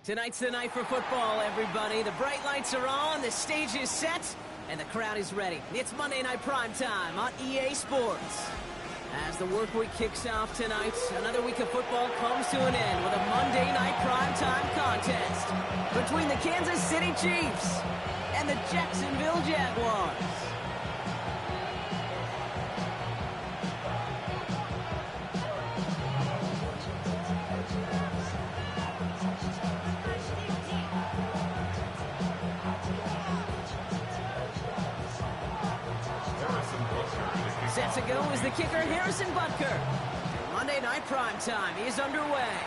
Tonight's the night for football, everybody. The bright lights are on, the stage is set, and the crowd is ready. It's Monday Night Primetime on EA Sports. As the work week kicks off tonight, another week of football comes to an end with a Monday Night Primetime contest between the Kansas City Chiefs and the Jacksonville Jaguars. Set to go is the kicker, Harrison Butker. Monday Night Primetime is underway.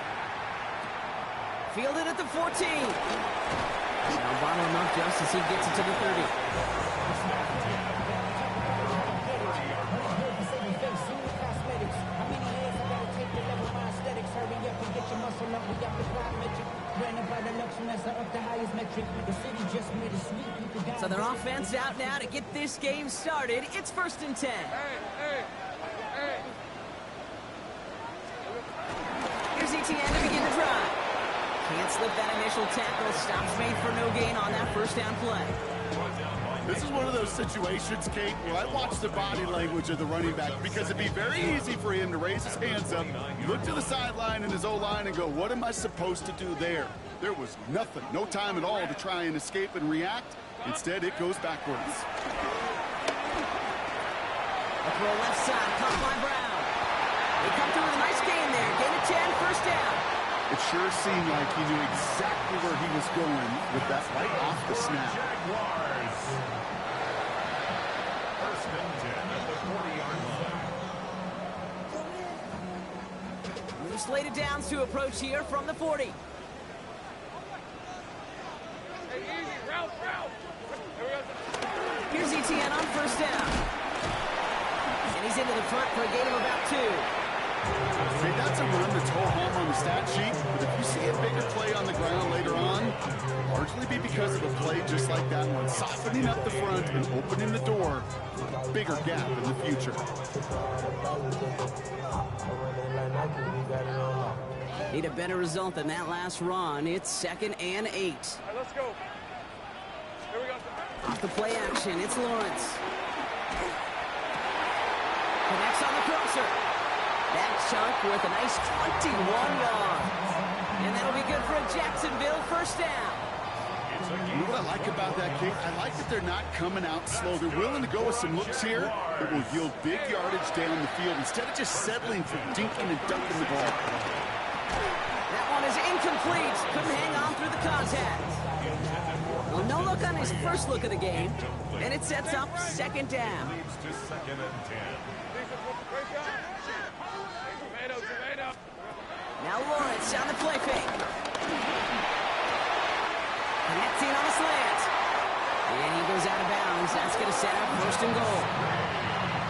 Fielded at the 14. Now bottle him up just as he gets it to the 30. So their offense out now to get this game started. It's 1st and 10. Here's ETN to begin the drive. Can't slip that initial tackle. Stops made for no gain on that first down play. This is one of those situations, Kate, where I watch the body language of the running back because it'd be very easy for him to raise his hands up, look to the sideline in his O-line and go, what am I supposed to do there? There was nothing, no time at all to try and escape and react. Instead, it goes backwards. A throw left side, caught by Brown. They come through with a nice gain there. Gain of 10, first down. It sure seemed like he knew exactly where he was going with that right off the snap. Jaguars. 1st and 10 at the 40-yard line. New slated downs to approach here from the 40. Here's ETN on first down. And he's into the front for a gain of about 2. See, that's a run that's whole home on the stat sheet, but if you see a bigger play on the ground later on, it'll largely be because of a play just like that one, softening up the front and opening the door for a bigger gap in the future. Need a better result than that last run. It's 2nd and 8. All right, let's go. Here we go. Off the play action, it's Lawrence. Connects on the crosser. That chunk worth a nice 21 yards. And that'll be good for a Jacksonville first down. You know what I like about that, Kate? I like that they're not coming out slow. They're willing to go with some looks here that will yield big yardage down the field instead of just settling for dinking and dunking the ball. That one is incomplete. Couldn't hang on through the contact. Well, no look on his first look of the game, and it sets up 2nd down. Leads to 2nd and 10. Now Lawrence on the play fake. Connecting on a slant. And he goes out of bounds. That's going to set up 1st and goal.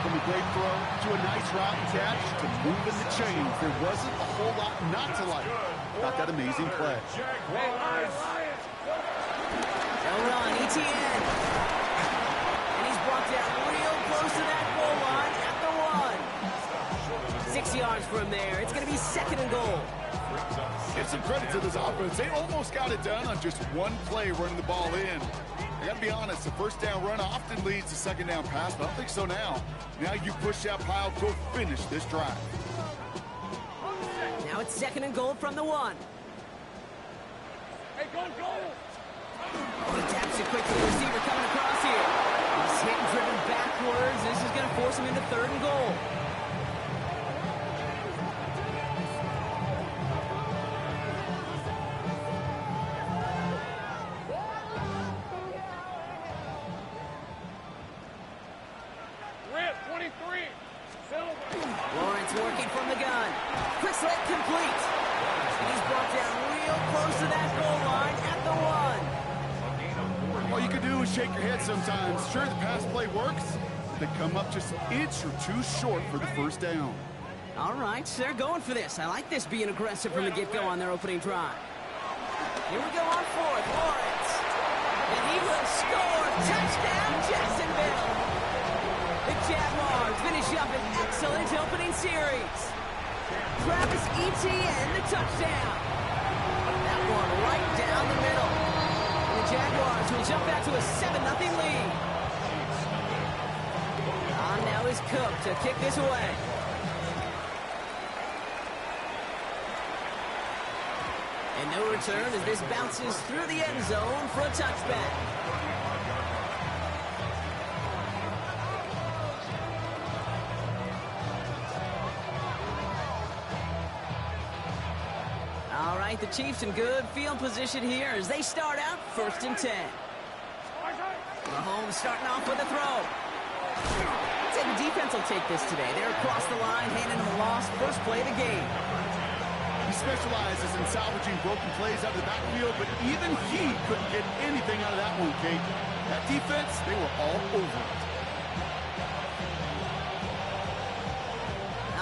From a great throw to a nice route and catch to moving the chains, there wasn't a whole lot not to like about that amazing play. Jaguars. They'll run, ETN. And he's brought down real close to that goal line at the 1. 6 yards from there. It's going to be 2nd and goal. Give some credit to this offense. They almost got it done on just one play running the ball in. I got to be honest, the first down run often leads to 2nd down pass, but I don't think so now. Now you push that pile, go finish this drive. Now it's 2nd and goal from the 1. Hey, go, go! Oh, he taps it quickly. The receiver coming across here. He's hit and driven backwards. This is going to force him into 3rd and goal. Lawrence working from the gun. Quick slant complete. And he's brought down real close to that goal line at the 1. All you can do is shake your head sometimes. Sure, the pass play works, but they come up just an inch or 2 short for the 1st down. All right, they're going for this. I like this being aggressive from the get-go on their opening drive. Here we go on 4th. Lawrence. And he will score. Touchdown, Jacksonville. The Jaguars finish up an excellent opening series. Travis Etienne, the touchdown. That one right down to kick this away. And no return as this bounces through the end zone for a touchback. All right, the Chiefs in good field position here as they start out 1st and 10. Mahomes starting off with a throw. I'd say the defense will take this today. They're across the line, handing them a loss. First play of the game. He specializes in salvaging broken plays out of the backfield, but even he couldn't get anything out of that one, Kate. That defense, they were all over it.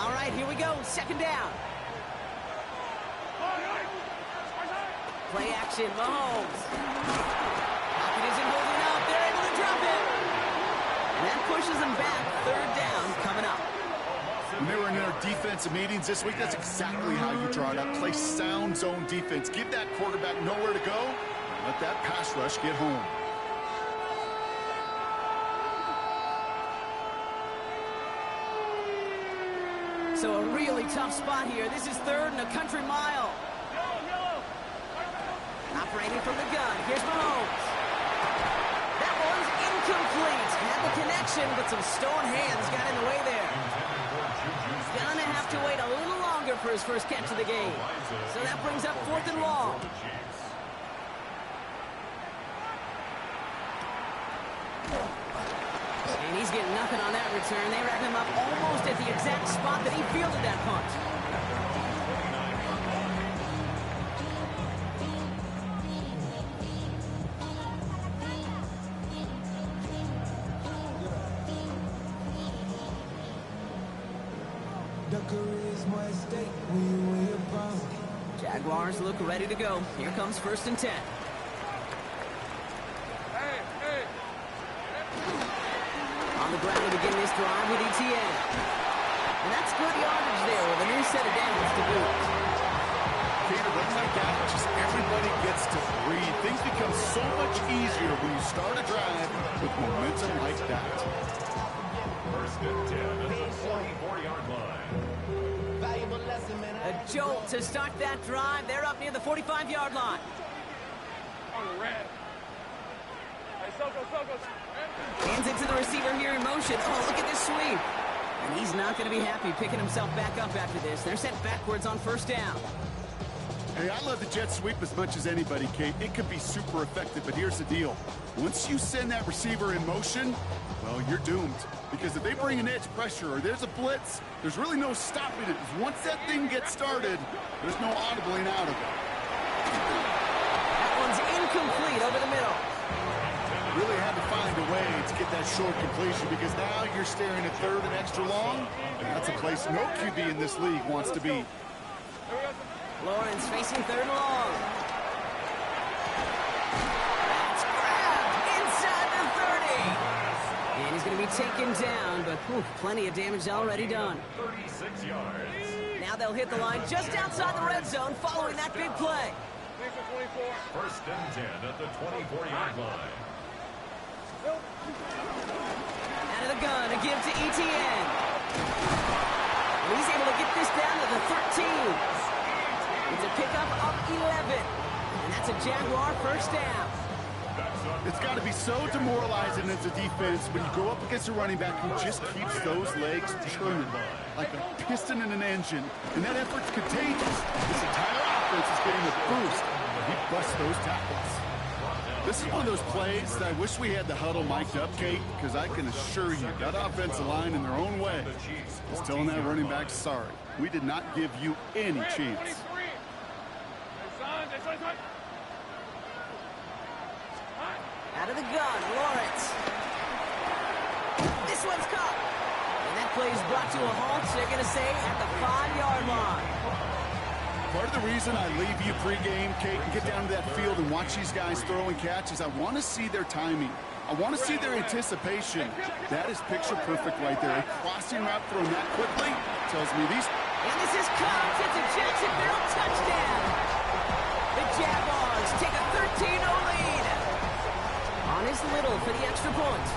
All right, here we go. 2nd down. Play action, Mahomes. Pocket isn't holding up. They're able to drop it. And that pushes them back. 3rd down coming up. When they were in their defensive meetings this week, that's exactly how you draw it up. Play sound zone defense. Give that quarterback nowhere to go. Let that pass rush get home. So a really tough spot here. This is 3rd and a country mile. Operating from the gun. Here's Mahomes. That one's incomplete. Had the connection, but some stone hands got in the way there. He's gonna have to wait a little longer for his first catch of the game. So that brings up 4th and long. And he's getting nothing on that return. They wrap him up almost at the exact spot that he fielded that punt. Jaguars look ready to go. Here comes 1st and 10. On the ground to begin this drive with ETN. And that's good yardage there with a new set of downs to boot. Peter, runs like that, just everybody gets to breathe. Things become so much easier when you start a drive with momentum like that. 1st and 10 at the 44-yard line. A jolt to start that drive. They're up near the 45-yard line. Hands it to the receiver here in motion. Oh, look at this sweep. And he's not going to be happy picking himself back up after this. They're sent backwards on 1st down. Hey, I love the jet sweep as much as anybody, Kate. It can be super effective, but here's the deal. Once you send that receiver in motion, well, you're doomed. Because if they bring an edge pressure or there's a blitz, there's really no stopping it. Once that thing gets started, there's no audibling out of it. That one's incomplete over the middle. Really had to find a way to get that short completion because now you're staring at 3rd and extra long. And that's a place no QB in this league wants to be. Lawrence facing 3rd and long. That's grabbed inside the 30. And he's going to be taken down, but plenty of damage already done. 36 yards. Now they'll hit the line just outside the red zone following that big play. 1st and 10 at the 24-yard line. Out of the gun, a give to ETN. And he's able to get this down to the 13. It's a pickup of 11. And that's a Jaguar 1st down. It's got to be so demoralizing as a defense when you go up against a running back who just keeps those legs churning like a piston in an engine. And that effort's contagious. This entire offense is getting a boost. He busts those tackles. This is one of those plays that I wish we had the huddle mic'd up, Kate, because I can assure you that offensive line in their own way is telling that running back, sorry, we did not give you any chance. Out of the gun, Lawrence. This one's caught. And that play is brought to a halt, so they're going to say at the 5-yard line. Part of the reason I leave you pregame, Kate, and get down to that field and watch these guys throw and catch is I want to see their timing. I want to see their anticipation. That is picture perfect right there. A crossing route thrown that quickly tells me these... And this is caught. It's a Jacksonville touchdown. The Jaguars take a 13-0 lead. On his Little for the extra point.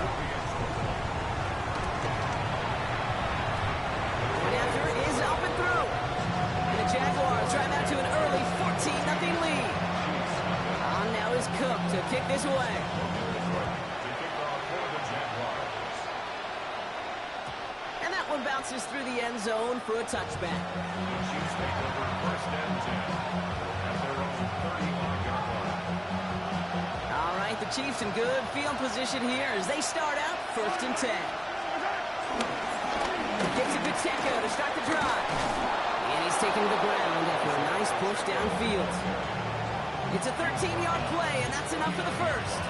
drive out to an early 14-0 lead. On now is Cook to kick this away. And that one bounces through the end zone for a touchback. Chiefs take over first and 10 at their own 31-yard line. All right, the Chiefs in good field position here as they start out first and 10. Gets a good Pacheco to start the drive. And he's taken to the ground after a nice push downfield. It's a 13-yard play, and that's enough for the first.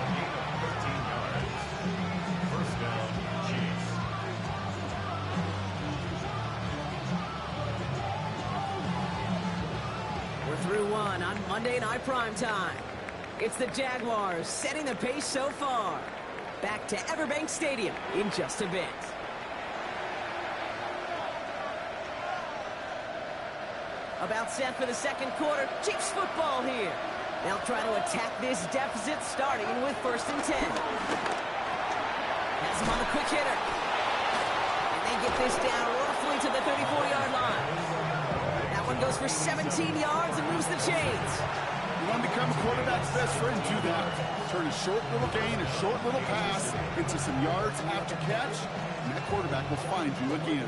Gain of 13 yards. First down, Chiefs. We're through one on Monday Night Primetime. It's the Jaguars setting the pace so far. Back to Everbank Stadium in just a bit. About set for the second quarter. Chiefs football here. They'll try to attack this deficit starting with first and 10. Has him on the quick hitter. And they get this down roughly to the 34-yard line. That one goes for 17 yards and moves the chains. You want to become a quarterback's best friend, do that. Turn a short little gain, a short little pass into some yards after catch, and that quarterback will find you again.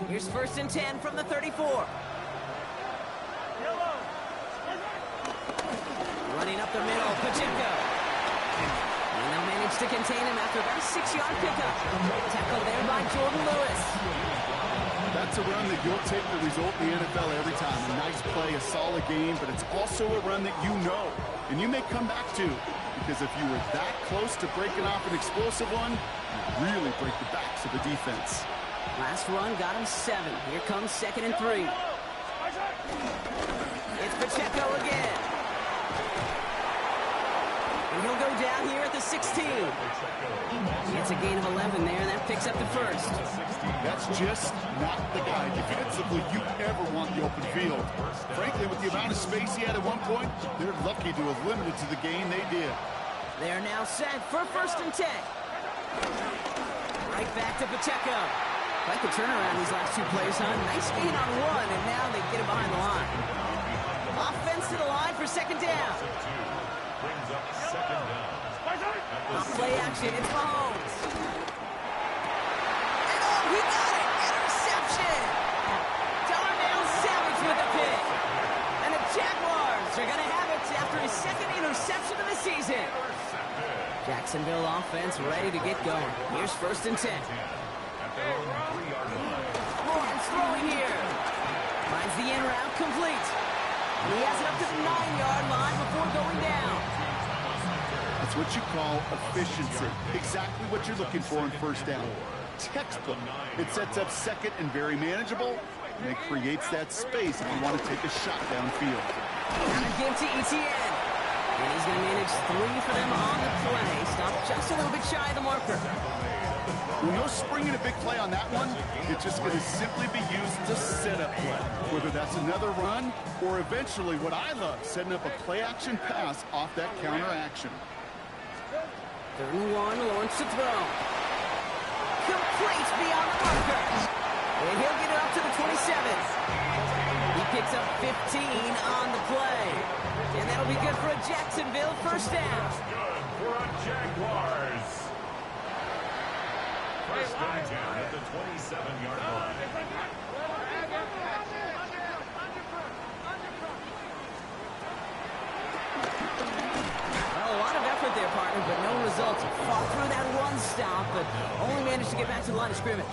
Here's first and 10 from the 34. Running up the middle, Pacheco. And they'll manage to contain him after about a 6-yard pickup. Tackled there by Jordan Lewis. That's a run that you'll take the result in the NFL every time. A nice play, a solid game, but it's also a run that you know, and you may come back to, because if you were that close to breaking off an explosive one, you really break the backs of the defense. Last run got him 7. Here comes second and 3. It's Pacheco again. And he'll go down here at the 16. It's a gain of 11 there, and that picks up the first. That's just not the guy defensively you ever want the open field. Frankly, with the amount of space he had at one point, they're lucky to have limited to the gain they did. They're now set for first and 10. Right back to Pacheco. Like the turnaround these last two plays, huh? Nice gain on one, and now they get him behind the line. Offense to the line for second down. Brings up second down. On play action, it's Mahomes. And oh, he got it! Interception! Darnell Savage with the pick. And the Jaguars are going to have it after his second interception of the season. Jacksonville offense ready to get going. Here's first and 10. Lawrence throwing here. Finds the in route complete. He has it up to the 9-yard line before going down. That's what you call efficiency. Exactly what you're looking for in first down. Textbook. It sets up second and very manageable, and it creates that space if you want to take a shot downfield. And a give to ETN. And he's going to manage 3 for them on the play. Stopped just a little bit shy of the marker. When you're springing a big play on that one, it's just going to simply be used to set up play. Whether that's another run or eventually what I love, setting up a play-action pass off that counter action. 3rd and 1, Lawrence to throw. Complete beyond the marker. And he'll get it up to the 27. He picks up 15 on the play. And that'll be good for a Jacksonville first down. Good for a Jaguars. First and 10 at the 27-yard line. Well, a lot of effort there, partner, but no results. Fought through that run stop, but only managed to get back to the line of scrimmage.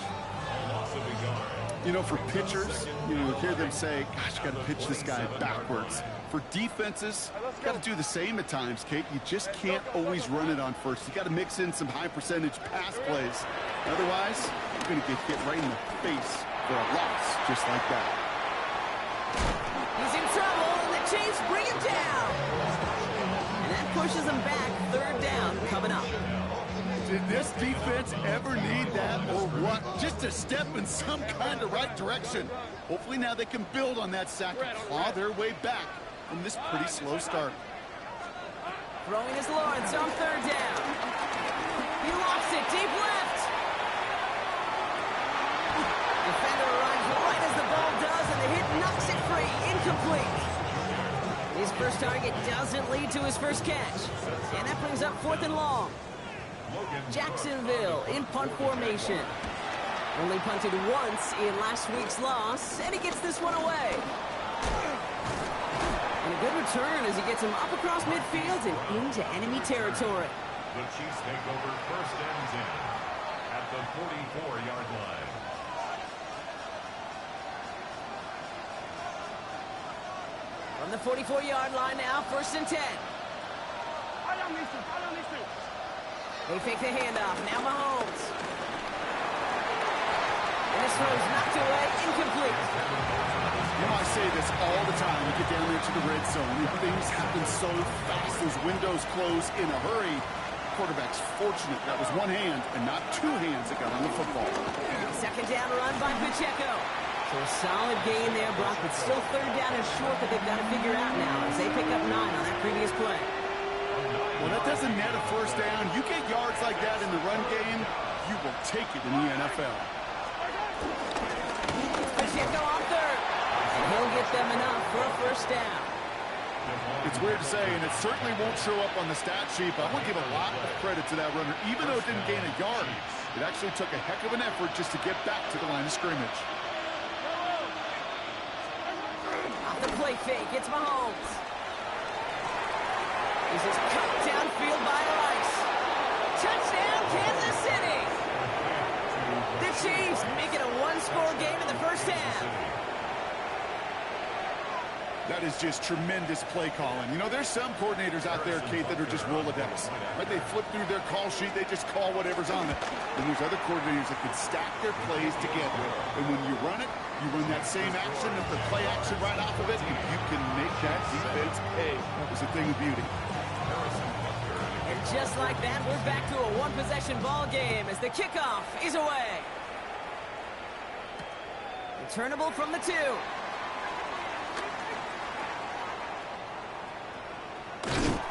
You know, for pitchers, you hear them say, gosh, you got to pitch this guy backwards. For defenses, you got to do the same at times, Kate. You just can't always run it on first. You got to mix in some high-percentage pass plays. Otherwise, you're going to get hit right in the face for a loss, just like that. He's in trouble, and the Chiefs bring him down. And that pushes him back. 3rd down coming up. Did this defense ever need that or what? Just a step in some kind of right direction. Hopefully now they can build on that sack and claw their way back from this pretty slow start. Throwing is Lawrence on 3rd down. He lofts it deep left. Defender arrives right as the ball does, and the hit knocks it free. Incomplete. His first target doesn't lead to his first catch. And that brings up 4th and long. Jacksonville in punt formation. Only punted once in last week's loss, and he gets this one away. And a good return as he gets him up across midfield and into enemy territory. The Chiefs take over first and 10 at the 44-yard line. From the 44-yard line now, 1st and 10. They fake the handoff. Now Mahomes. And this throw's knocked away. Incomplete. You know, I say this all the time. You get down there to the red zone, and things happen so fast. Those windows close in a hurry. Quarterback's fortunate that was one hand and not two hands that got on the football. Second down run by Pacheco. So a solid gain there, Brock, but still 3rd down and short that they've got to figure out now as they pick up 9 on that previous play. Well, that doesn't net a first down. You get yards like that in the run game, you will take it in the NFL. Pacheco on 3rd. And he'll get them enough for a first down. It's weird to say, and it certainly won't show up on the stat sheet, but I would give a lot of credit to that runner. Even though it didn't gain a yard, it actually took a heck of an effort just to get back to the line of scrimmage. Off the play fake, it's Mahomes. This is cut downfield by Rice. Touchdown, Kansas City! The Chiefs make it a one-score game in the first half. That is just tremendous play calling. You know, there's some coordinators out there, Kate, that are just Rolodex. Right? They flip through their call sheet, they just call whatever's on it. And there's other coordinators that can stack their plays together. And when you run it, you run that same action, the play action right off of it, and you can make that defense pay. It's a thing of beauty. And just like that, we're back to a one-possession ball game as the kickoff is away. Returnable from the 2.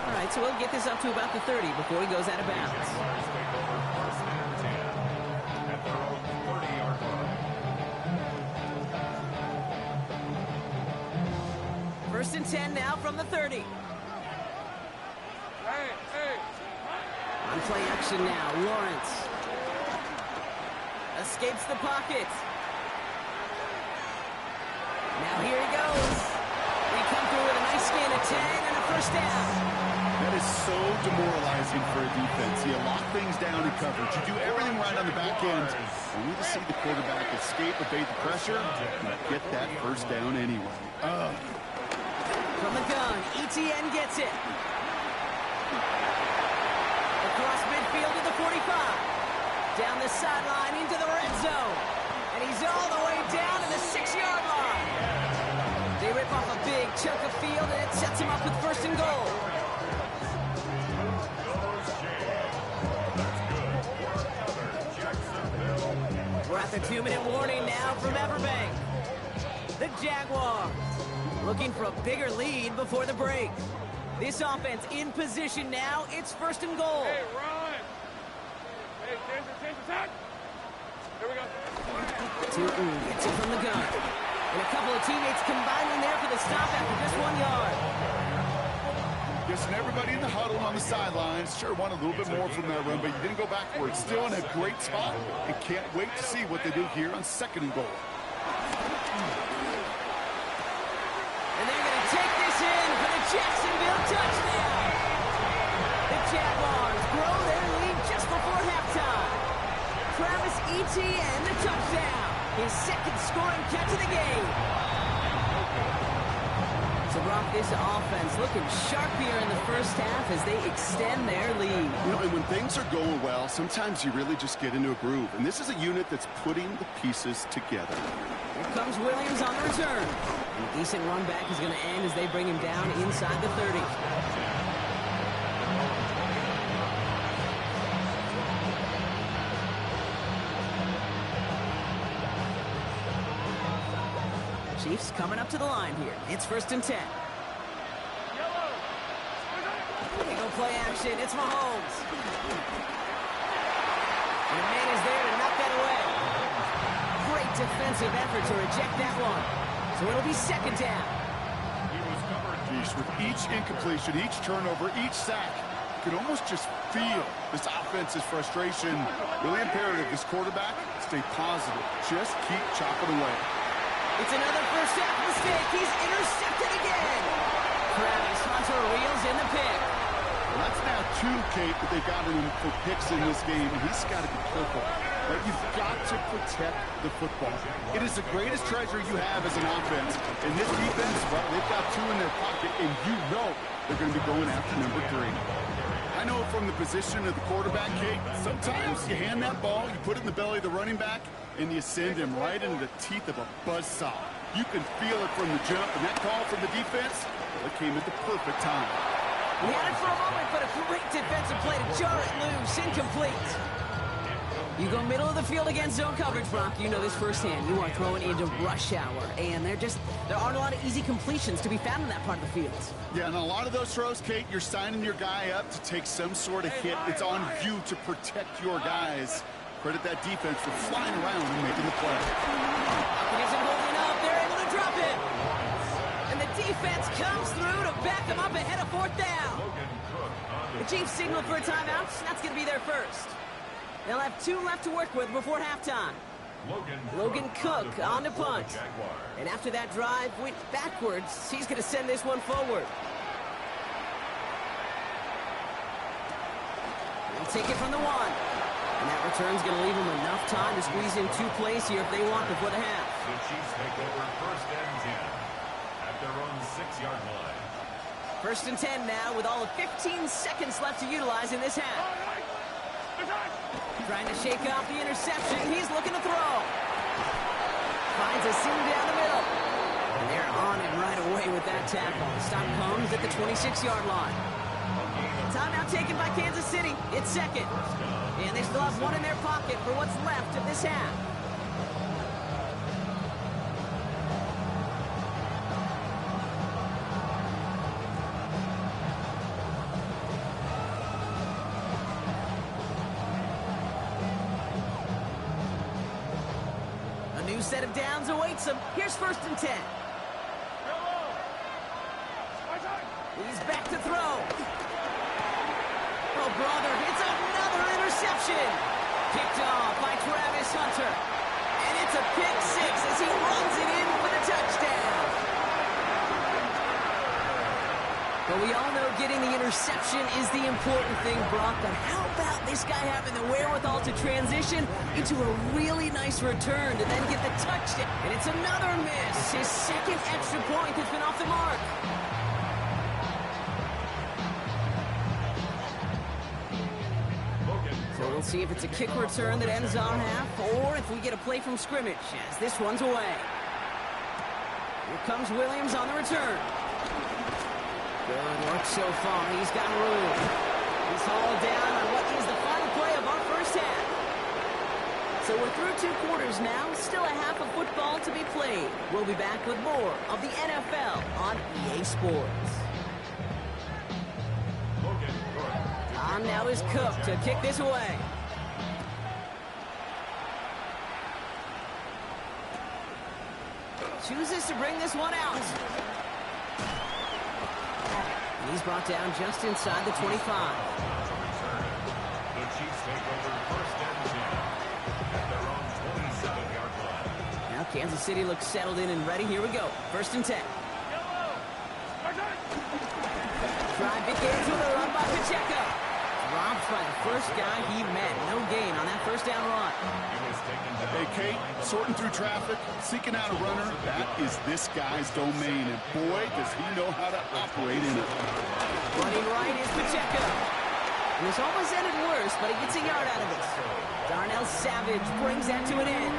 All right, so we'll get this up to about the 30 before he goes out of bounds. First and 10 now from the 30. On play action now, Lawrence. Escapes the pocket. Now here he goes. They come through with a nice gain of 10 and a first down. That is so demoralizing for a defense. You lock things down in coverage. You do everything right on the back end. Only to see the quarterback escape, evade the pressure, and get that first down anyway. From the gun, ETN gets it. Across midfield to the 45. Down the sideline into the red zone. And he's all the way down to the 6-yard line. They rip off a big chunk of field, and it sets him up with first and goal. We're at the 2-minute warning now from Everbank. The Jaguars looking for a bigger lead before the break. This offense in position now. It's first and goal. Hey, run! Hey, change attack! Here we go. Tootin gets it from the gun. And a couple of teammates combining there for the stop after just 1 yard. Yes, and everybody in the huddle on the sidelines sure want a little bit more from that run, but you didn't go backwards. Still in a great spot and can't wait to see what they do here on second and goal. And they're going to take this in for the Jacksonville touchdown. The Jaguars grow their lead just before halftime. Travis Etienne, the touchdown. His second scoring catch of the game. So, Brock, this offense looking sharp here in the first half as they extend their lead. You know, and when things are going well, sometimes you really just get into a groove. And this is a unit that's putting the pieces together. Here comes Williams on the return. And a decent run back is going to end as they bring him down inside the 30. Chiefs coming up to the line here. It's first and 10. They go play action. It's Mahomes. And the man is there to knock that away. great defensive effort to reject that one. So it'll be second down. He was covered. Geez, with each incompletion, each turnover, each sack, you can almost just feel this offense's frustration. Really imperative, this quarterback, stay positive. Just keep chopping away. It's another first half mistake. He's intercepted again. Travis Hunter reels in the pick. Well, that's now two, Kate, that they got him for picks in this game, and he's got to be careful. Right? You've got to protect the football. It is the greatest treasure you have as an offense. And this defense, well, they've got two in their pocket, and you know they're going to be going after number 3. I know from the position of the quarterback, Kate, sometimes you hand that ball, you put it in the belly of the running back, and you send him right into the teeth of a buzzsaw. You can feel it from the jump, and that call from the defense, well, it came at the perfect time. He had it for a moment, but a great defensive play to jar it loose. Incomplete. You go middle of the field against zone coverage, Brock. You know this firsthand. You are throwing into rush hour, and there aren't a lot of easy completions to be found in that part of the field. Yeah, and a lot of those throws, Kate, you're signing your guy up to take some sort of hit. It's on you to protect your guys. Credit that defense for flying around and making the play. He isn't holding up. They're able to drop it. And the defense comes through to back him up ahead of fourth down. The Chiefs signal for a timeout. That's going to be their first. They'll have 2 left to work with before halftime. Logan Cook on the punt. And after that drive went backwards, he's going to send this one forward. They'll take it from the 1. And that return's going to leave them enough time to squeeze in 2 plays here if they want before the half. The Chiefs take over first and 10 at their own 6-yard line. First and 10 now with all of 15 seconds left to utilize in this half. Trying to shake off the interception. He's looking to throw. Finds a seam down the middle. And they're on him right away with that tackle. Stop comes at the 26-yard line. Timeout taken by Kansas City. It's second. And they still have 1 in their pocket for what's left of this half. Set of downs awaits him. Here's first and 10. He's back to throw. Oh, brother, it's another interception. Picked off by Travis Hunter. And it's a pick 6 as he runs it in for the touchdown. But we all know getting the interception is the important thing, Brock. But how about this guy having the wherewithal to transition into a really nice return to then get the touchdown? And it's another miss. His second extra point has been off the mark. So we'll see if it's a kick return that ends our half, or if we get a play from scrimmage, as this one's away. Here comes Williams on the return. Good work so far. He's got room. He's hauled down on what is the final play of our first half. So we're through 2 quarters now. Still a half of football to be played. We'll be back with more of the NFL on EA Sports. On now is Cook to kick this away. Chooses to bring this one out. And he's brought down just inside the 25. The Chiefs take over first and 10 at their own 27-yard line. Now Kansas City looks settled in and ready. Here we go. First and 10. Drive begins with a run by Pacheco. Robbed by the first guy he met. No gain on that first down run. Hey, Kate, sorting through traffic, seeking out a runner, that is this guy's domain. And boy, does he know how to operate in it. Running right is Pacheco. And this almost ended worse, but he gets a yard out of it. Darnell Savage brings that to an end.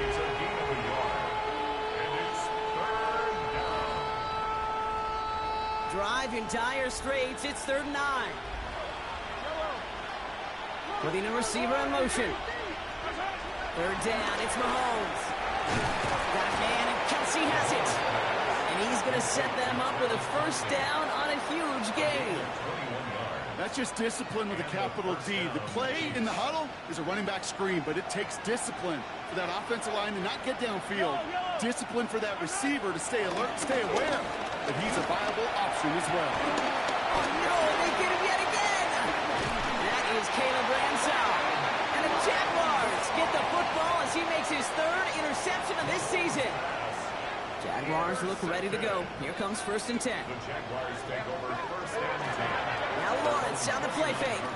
It's a gain of a yard. And it's third down. Drive in dire straits. It's 3rd and 9. Putting a receiver in motion. 3rd down. It's Mahomes. Got a man, and Kelsey has it. And he's going to set them up with a first down on a huge gain. 21 yards. That's just discipline with a capital D. The play in the huddle is a running back screen, but it takes discipline for that offensive line to not get downfield. Discipline for that receiver to stay alert, stay aware that he's a viable option as well. Oh, no, they get him yet again. That is Caleb Ransell. And the Jaguars get the football as he makes his third interception of this season. Jaguars look ready to go. Here comes 1st and 10. The Jaguars take over 1st and 10. Now Lawrence on the play fake.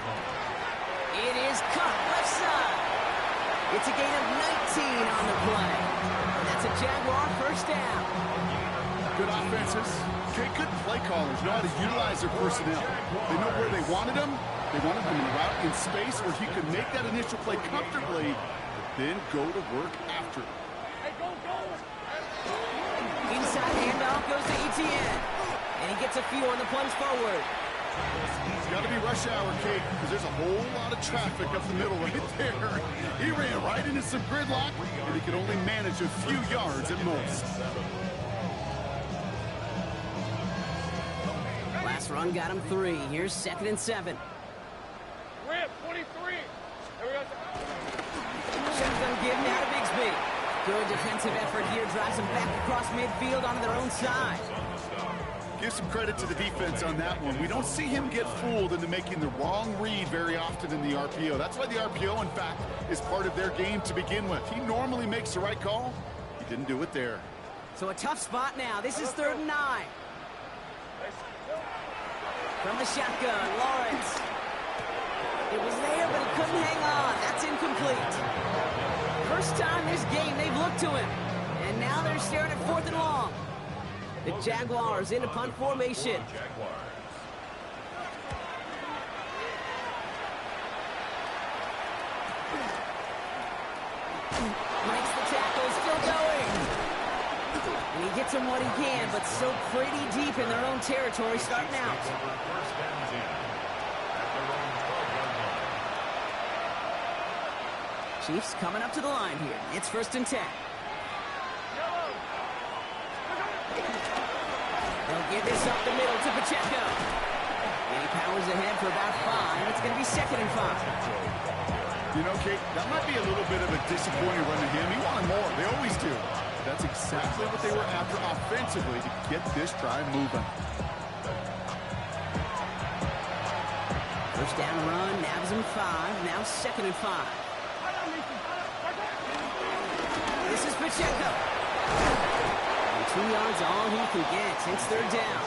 It is cut left side. It's a gain of 19 on the play. And that's a Jaguar 1st down. Good offenses. Okay, good play callers know how to utilize their personnel. They know where they wanted them. They wanted them in route in space where he could make that initial play comfortably, but then go to work after. Inside handoff goes to Etienne. And he gets a few on the plunge forward. It's got to be rush hour, Kate, because there's a whole lot of traffic up the middle right there. He ran right into some gridlock, and he could only manage a few yards at most. Last run got him 3. Here's 2nd and 7. Rip, 23. Shotgun give now to Bigsby. Good defensive effort here. Drives them back across midfield onto their own side. Give some credit to the defense on that one. We don't see him get fooled into making the wrong read very often in the RPO. That's why the RPO, in fact, is part of their game to begin with. He normally makes the right call. He didn't do it there. So a tough spot now. This is 3rd and 9. From the shotgun, Lawrence. It was there, but he couldn't hang on. That's incomplete. First time this game they've looked to him. And now they're staring at 4th and long. The Jaguars into punt formation. Makes the tackle, still going. And he gets him what he can, but so pretty deep in their own territory starting out. Chiefs coming up to the line here. It's 1st and 10. They'll give this up the middle to Pacheco. And he powers ahead for about 5. It's going to be 2nd and 5. You know, Kate, that might be a little bit of a disappointing run to him. He wanted more. They always do. That's exactly what they were after offensively to get this drive moving. First down run, nabs him 5. Now 2nd and 5. This is Pacheco. And 2 yards all he can get. It's 3rd down.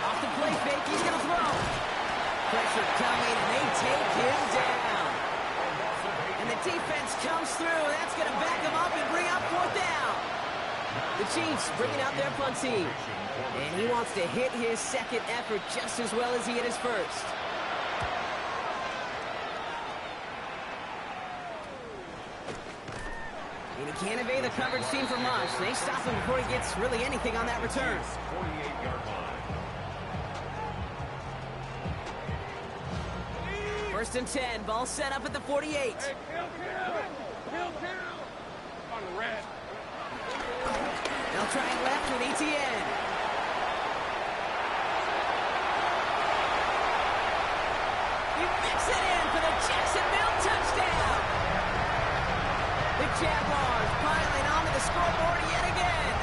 Off the play fake, he's going to throw. Pressure coming, and they take him down. And the defense comes through. That's going to back him up and bring up 4th down. The Chiefs bringing out their punt team. And he wants to hit his 2nd effort just as well as he hit his 1st. And he can't evade the coverage team for much. They stop him before he gets really anything on that return. 48-yard line. 1st and 10. Ball set up at the 48. Hey, kill. On the red. They'll try it left with Etienne. He mix it in for the Jacksonville touchdown. The Jaguars piling onto the scoreboard yet again.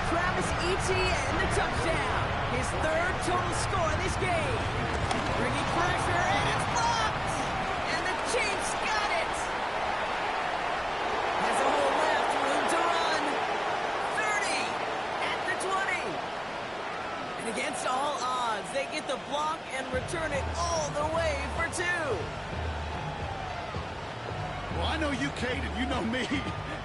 Travis Etienne, the touchdown. His 3rd total score in this game. Bringing pressure, and it's blocked. And the Chiefs got it. Has a hole left, room to run. 30 at the 20. And against all odds, they get the block and return it all the way for 2. Well, I know you, Kate, and you know me,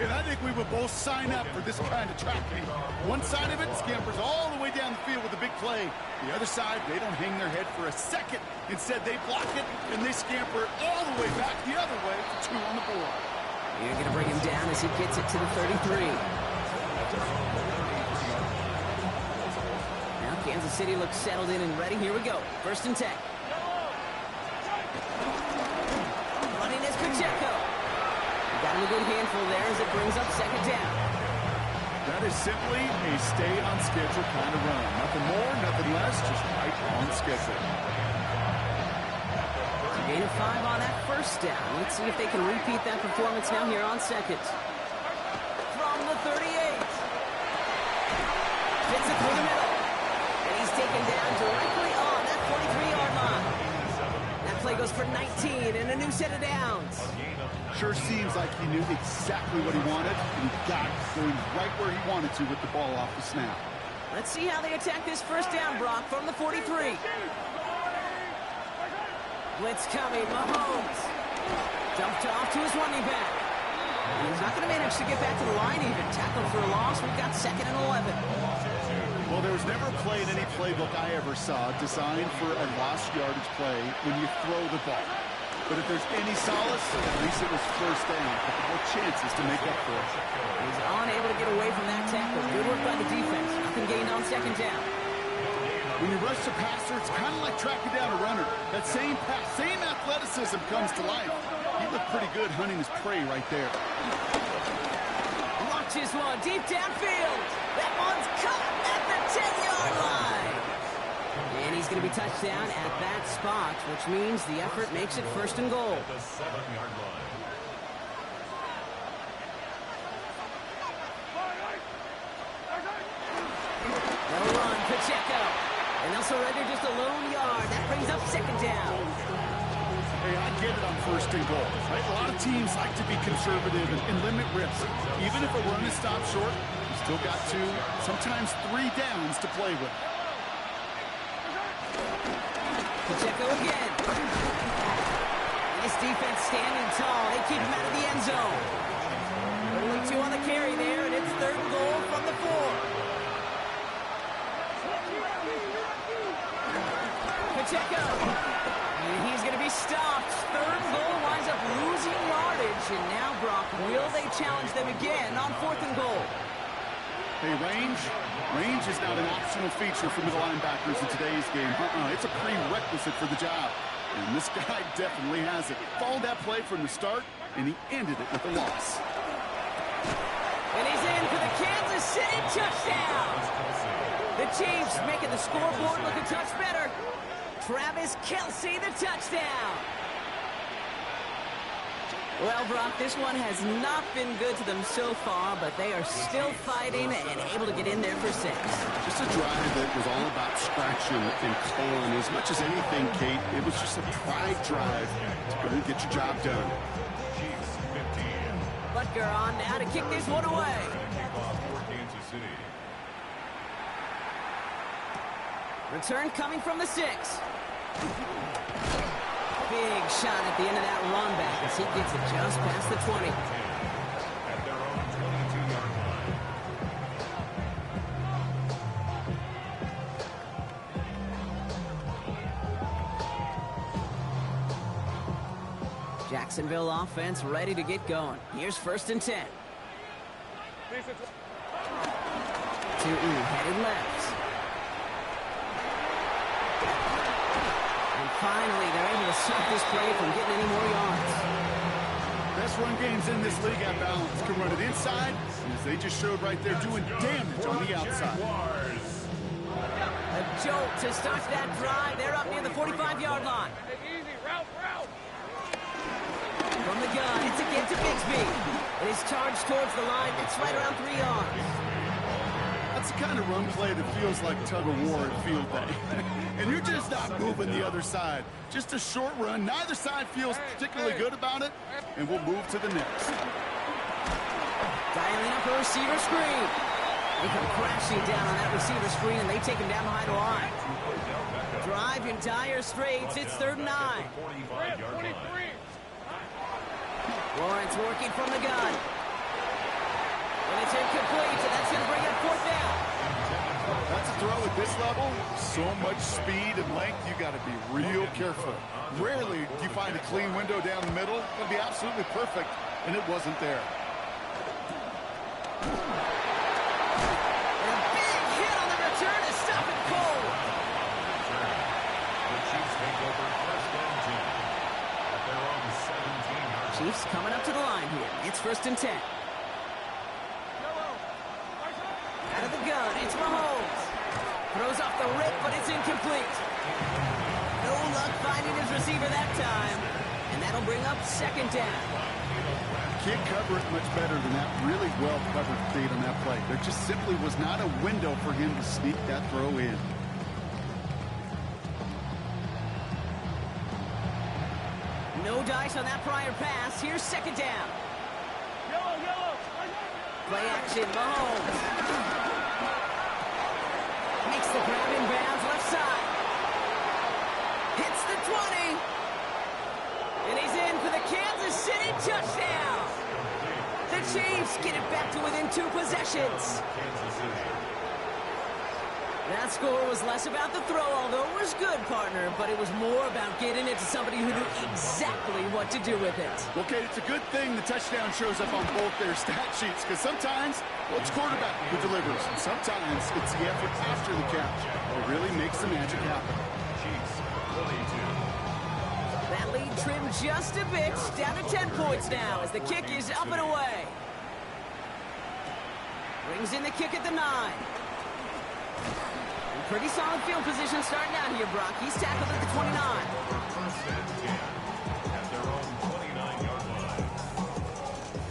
and I think we would both sign up for this kind of track meet. One side of it scampers all the way down the field with a big play. The other side, they don't hang their head for a second. Instead, they block it, and they scamper it all the way back the other way for 2 on the board. You're going to bring him down as he gets it to the 33. Now Kansas City looks settled in and ready. Here we go. 1st and 10. Running is Pacheco. Got him a good handful there as it brings up 2nd down. That is simply a stay-on-schedule kind of run. Nothing more, nothing less, just right on schedule. Gain of 5 on that 1st down. Let's see if they can repeat that performance now here on 2nd. From the 38. Hits it through the middle. And he's taken down directly on that 43-yard line. That play goes for 19 and a new set of downs. Sure seems like he knew exactly what he wanted, and he got it going right where he wanted to with the ball off the snap. Let's see how they attack this 1st down, Brock, from the 43. Blitz coming, Mahomes. Dumped off to his running back. He's not going to manage to get back to the line even. Tackled for a loss. We've got 2nd and 11. Well, there was never a play in any playbook I ever saw designed for a lost yardage play when you throw the ball. But if there's any solace, at least it was 1st down. But more chances to make up for it. He's unable to get away from that tackle. Good work by the defense. Nothing gained on 2nd down. When you rush the passer, it's kind of like tracking down a runner. That same pass, same athleticism comes to life. He looked pretty good hunting his prey right there. Launches one deep downfield. That one's caught at the 10-yard line. And he's going to be touched down at that spot, which means the effort makes it 1st and goal. The 7-yard line. They'll run, Pacheco. And they'll surrender just a lone yard. That brings up 2nd down. Hey, I get it on 1st and goal. Right? A lot of teams like to be conservative and limit risk. Even if a run is stopped short, you still got 2, sometimes 3 downs to play with. Pacheco again. This defense standing tall. They keep him out of the end zone. Only 2 on the carry there, and it's 3rd and goal from the 4. Pacheco. And he's going to be stopped. 3rd and goal winds up losing yardage. And now, Brock, will they challenge them again on 4th and goal? Hey, range is not an optional feature for middle linebackers in today's game. It's a prerequisite for the job. And this guy definitely has it. Followed that play from the start, and he ended it with a loss. And he's in for the Kansas City touchdown. The Chiefs making the scoreboard look a touch better. Travis Kelce, the touchdown. Well, Brock, this one has not been good to them so far, but they are still fighting and able to get in there for 6. Just a drive that was all about scratching and clawing. As much as anything, Kate, it was just a pride drive to go and get your job done. Butker on now to kick this one away. Return coming from the 6. Big shot at the end of that run back as he gets it just past the 20. At their own 22-yard line. Jacksonville offense ready to get going. Here's 1st and 10. Headed left. Finally, they're able to stop this play from getting any more yards. Best run games in this league at balance. Can run it inside, as they just showed right there, doing damage on the outside. A jolt to start that drive. They're up near the 45-yard line. Easy, route. From the gun, it's again to Bigsby. It is charged towards the line. It's right around 3 yards. That's the kind of run play that feels like tug-of-war at field day. And you're just not moving the other side. Just a short run. Neither side feels particularly good about it. And we'll move to the next. Dialing up a receiver screen. They come crashing down on that receiver screen, and they take him down behind the line. Drive in dire straits. It's 3rd and 9. Lawrence working from the gun. And it's incomplete, so that's going to bring up 4th down. That's a throw at this level. So much speed and length, you got to be real careful. Rarely do you find a clean window down the middle. It'll be absolutely perfect, and it wasn't there. And a big hit on the return to stop it cold. Chiefs coming up to the line here. It's 1st and 10. Out of the gun, it's Mahomes. Throws off the rip, but it's incomplete. No luck finding his receiver that time. And that'll bring up 2nd down. Can't cover it much better than that. Really well covered Kate on that play. There just simply was not a window for him to sneak that throw in. No dice on that prior pass. Here's 2nd down. Play action, Mahomes. Makes the grab in bounds, left side. Hits the 20. And he's in for the Kansas City touchdown. The Chiefs get it back to within 2 possessions. That score was less about the throw, although it was good, partner, but it was more about getting it to somebody who knew exactly what to do with it. Okay, it's a good thing the touchdown shows up on both their stat sheets, because sometimes, well, it's quarterback who delivers, and sometimes it's the effort after the catch that really makes the magic happen. Chiefs 22. That lead trimmed just a bit, down to 10 points now as the kick is up and away. Brings in the kick at the 9. Pretty solid field position starting out here, Brock. He's tackled at the 29. First and 10 at their own 29-yard line.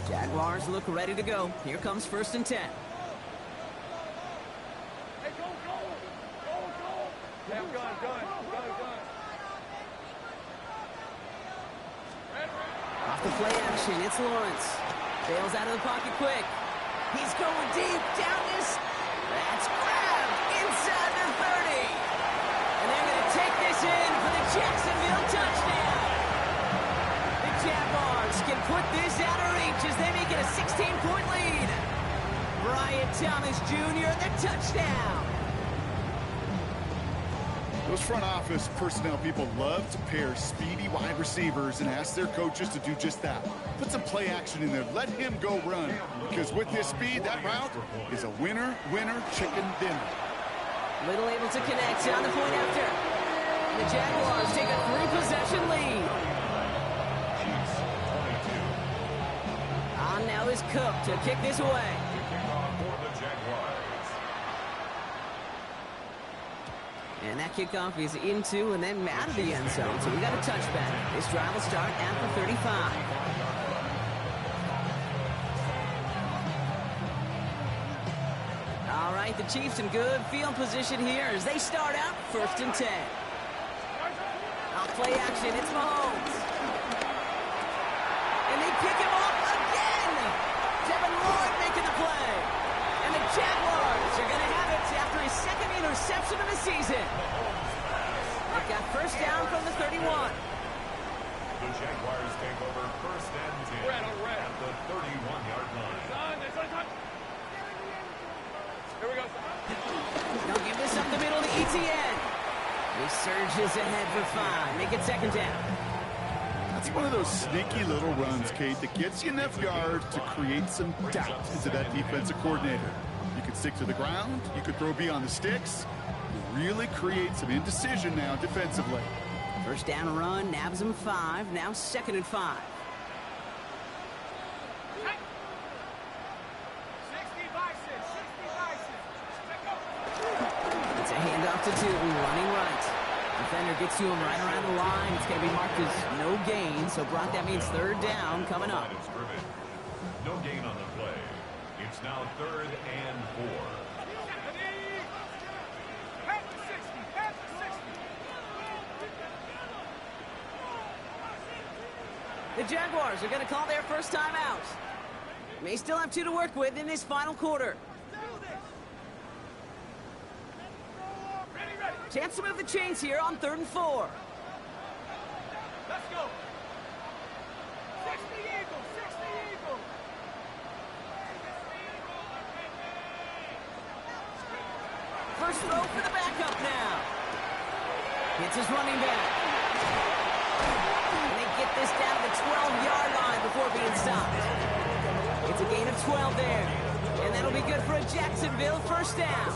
Jaguars look ready to go. Here comes 1st and 10. Hey, go! Gun. Off the play action, it's Lawrence. Bails out of the pocket quick. He's going deep, down this. That's grabbed inside the 30. And they're going to take this in for the Jacksonville touchdown. The Jaguars can put this out of reach as they make it a 16-point lead. Brian Thomas Jr., the touchdown. Those front office personnel people love to pair speedy wide receivers and ask their coaches to do just that. Put some play action in there. Let him go run. Because with his speed, that route is a winner, chicken dinner. Little able to connect on the point after. And the Jaguars take a 3-possession lead. Chiefs 22. On now is Cook to kick this away. Kickoff for the Jaguars. And that kickoff is into and then out of the end zone. So we got a touchback. This drive will start at the 35. All right, the Chiefs in good field position here as they start out 1st and 10. Off play action, it's Mahomes. And they pick him up again. Devin Lloyd making the play. And the Jaguars are going to have it after his 2nd interception of the season. They've got 1st down from the 31. The Jaguars take over 1st and 10 at the 31-yard line. Here we go. They'll give this up the middle to ETN. He surges ahead for 5. Make it 2nd down. That's one of those sneaky little runs, Kate, that gets you enough yards to create some doubt into that defensive coordinator. You could stick to the ground. You could throw beyond the sticks. You really create some indecision now defensively. 1st down run, nabs him 5. Now 2nd and 5. 60 by 6. It's a handoff to Newton, running right. Defender gets to him right around the line. It's going to be marked as no gain. So, Brock, that means 3rd down coming up. No gain on the play. It's now 3rd and 4. The Jaguars are going to call their first time out. May still have 2 to work with in this final quarter. Chance to move the chains here on 3rd and 4. Let's go. 60 Eagles. First throw for the backup now. Hits his running back. And they get this down to the 12-yard line before being stopped. It's a gain of 12 there. And that'll be good for a Jacksonville 1st down.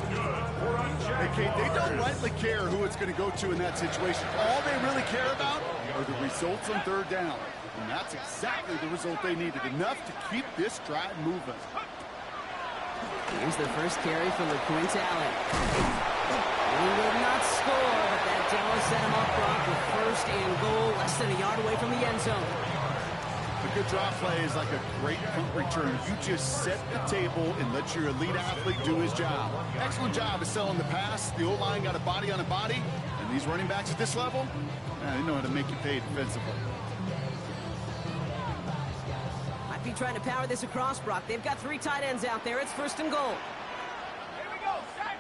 Hey, Kate, they don't rightly care who it's going to go to in that situation. All they really care about are the results on 3rd down. And that's exactly the result they needed, enough to keep this drive moving. Here's the first carry for LeQuint Allen. He will not score, but that demo set him up front with first and goal, less than a yard away from the end zone. A good drop play is like a great punt return. You just set the table and let your elite athlete do his job. Excellent job of selling the pass. The O-line got a body on a body, and these running backs at this level, they know how to make you pay defensively. Might be trying to power this across, Brock. They've got 3 tight ends out there. It's first and goal. Here we go, set.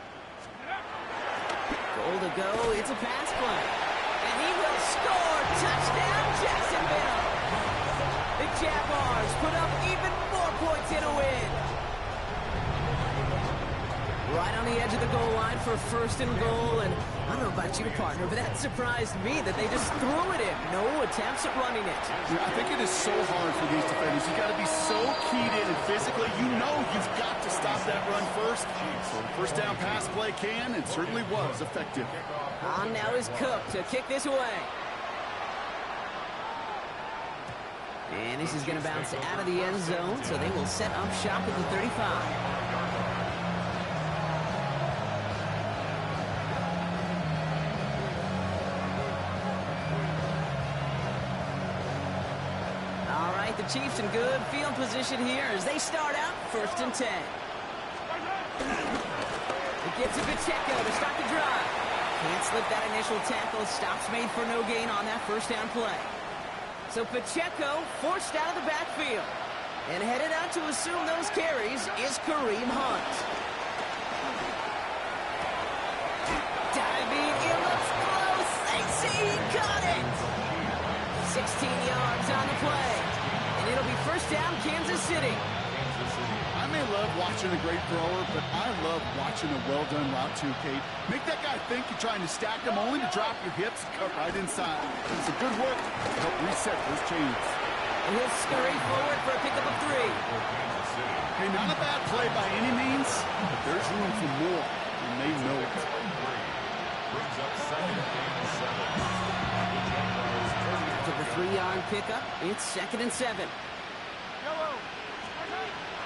Goal to go. It's a pass play. And he will score. Touchdown, Jacksonville. The Jaguars put up even more points in a win. Right on the edge of the goal line for first and goal. And I don't know about you, partner, but that surprised me that they just threw it in. No attempts at running it. I think it is so hard for these defenders. You got to be so keyed in and physically. You know you've got to stop that run first. So the first down pass play can and certainly was effective. On now is Cook to kick this away. And this is going to bounce out of the end zone, so they will set up shop at the 35. The Chiefs in good field position here as they start out first and 10. It gets to Pacheco to start the drive. Can't slip that initial tackle. Stops made for no gain on that first down play. So Pacheco forced out of the backfield. And headed out to assume those carries is Kareem Hunt. Diving, it looks close. They see he caught it. 16 yards on the play. And it'll be first down, Kansas City. I may love watching a great thrower, but I love watching a well-done route too, Kate. Make that guy think you're trying to stack them only to drop your hips and cut right inside. It's a good work to help reset those chains. And he'll scurry forward for a pickup of 3. Hey, not a bad play by any means, but there's room for more, and they know it. Brings up second and 7. To the 3-yard pickup, it's second and 7.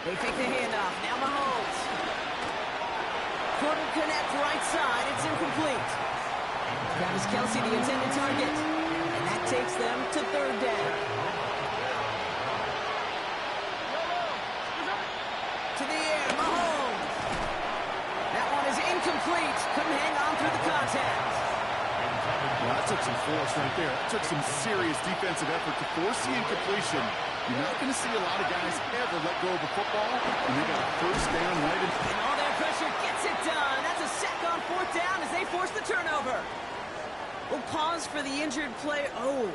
They take the handoff. Now Mahomes. Couldn't connect right side. It's incomplete. Travis Kelce, the intended target. And that takes them to third down. To the air, Mahomes. That one is incomplete. Couldn't hang on through the contact. Well, that took some force right there. It took some serious defensive effort to force the incompletion. You're not going to see a lot of guys ever let go of the football, and they got a first down right in. And all that pressure gets it done. That's a sack on fourth down as they force the turnover. We'll pause for the injured player. Oh,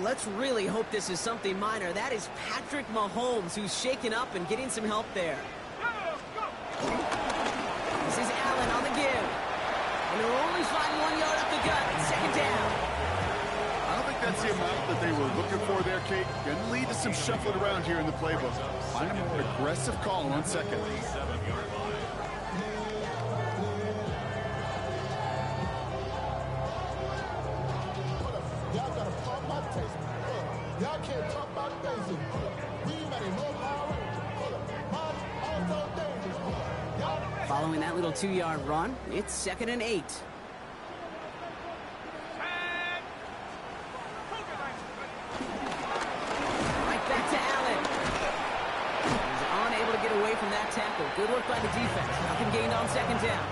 let's really hope this is something minor. That is Patrick Mahomes, who's shaken up and getting some help there. This is Allen on the give. And they'll only find 1 yard up the gut. It's second down. I don't think that's the amount that they were looking for there, Kate. Going to lead to some shuffling around here in the playbook. Find a more aggressive call on second. Y'all gotta pump my taste. Y'all can't talk about basic. We ready, no power. Also dangerous. Following that little 2-yard run, it's second and 8. Right back to Allen. He's unable to get away from that tackle. Good work by the defense. Nothing gained on second down.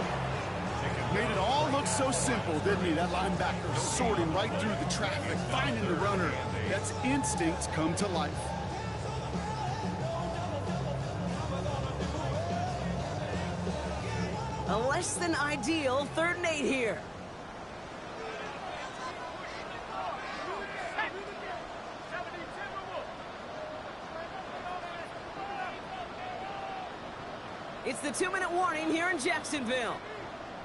Made it all look so simple, didn't he? That linebacker sorting right through the traffic, finding the runner. That's instincts come to life. A less than ideal third and 8 here. It's the 2-minute warning here in Jacksonville.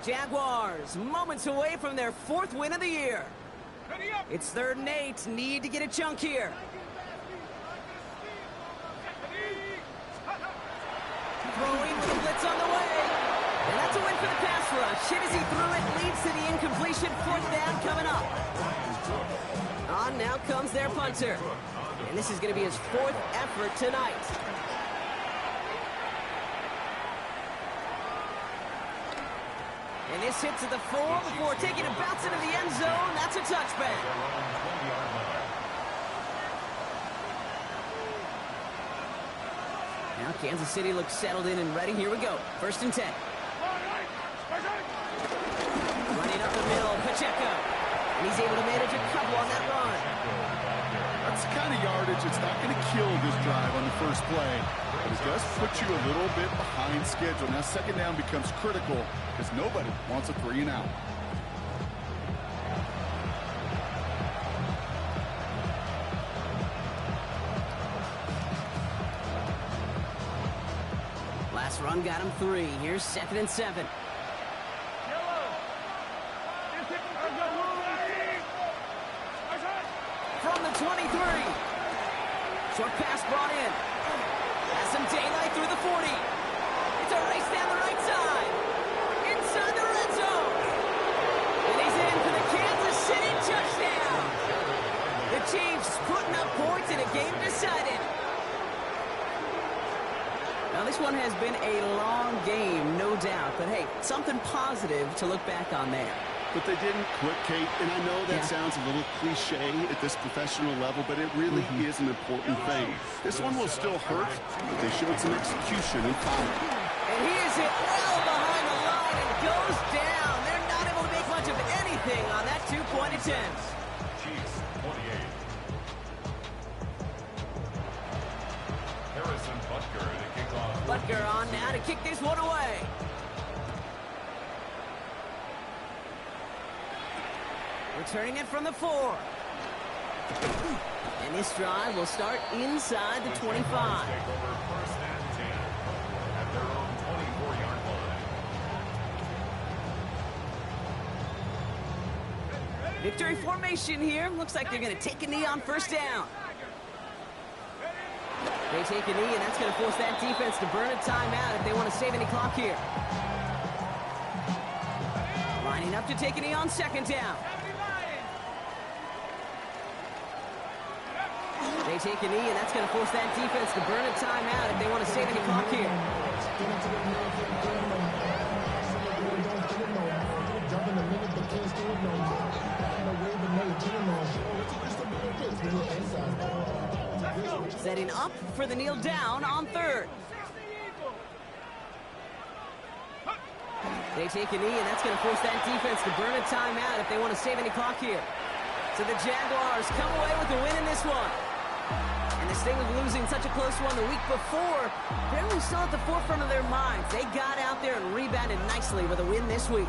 Jaguars moments away from their 4th win of the year. It's third and 8. Need to get a chunk here. Throwing with a blitz on the way. And that's a win for the pass rush. Hit as he threw it, leads to the incompletion. Fourth down coming up. On now comes their punter. And this is going to be his fourth effort tonight. And this hits at the 4 before taking a bounce into the end zone. That's a touchback. Now Kansas City looks settled in and ready. Here we go. 1st and 10. Running up the middle, Pacheco. And he's able to manage a couple on that run. That's the kind of yardage it's not going to kill this drive on the first play. But it does put you a little bit behind schedule. Now 2nd down becomes critical because nobody wants a 3 and out. Last run got him 3. Here's 2nd and 7. From the 23. Short pass brought in. Has some daylight through the 40. It's a race down the right side. Inside the red zone. And he's in for the Kansas City touchdown. The Chiefs putting up points in a game decided. Now, this one has been a long game, no doubt. But, hey, something positive to look back on there. But they didn't quit, Kate, and I know that sounds a little cliche at this professional level, but it really is an important thing. This one will still hurt, but they showed some execution and power. And he is hit well behind the line and goes down. They're not able to make much of anything on that 2-point attempt. Chiefs, 28. Harrison Butker to kick off. Butker on now to kick this one away. Returning it from the 4. And this drive will start inside the 25. Take over 1st and 10 at their own 24-yard line. Victory formation here. Looks like they're going to take a knee on 1st down. They take a knee, and that's going to force that defense to burn a timeout if they want to save any clock here. Lining up to take a knee on 2nd down. They take a knee, and that's going to force that defense to burn a timeout if they want to save any clock here. Setting up for the kneel down on 3rd. They take a knee, and that's going to force that defense to burn a timeout if they want to save any clock here. So the Jaguars come away with the win in this one. And this thing of losing such a close one the week before, apparently still at the forefront of their minds. They got out there and rebounded nicely with a win this week.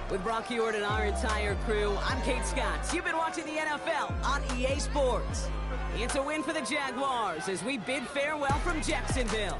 With Brock Ewart and our entire crew, I'm Kate Scott. You've been watching the NFL on EA Sports. It's a win for the Jaguars as we bid farewell from Jacksonville.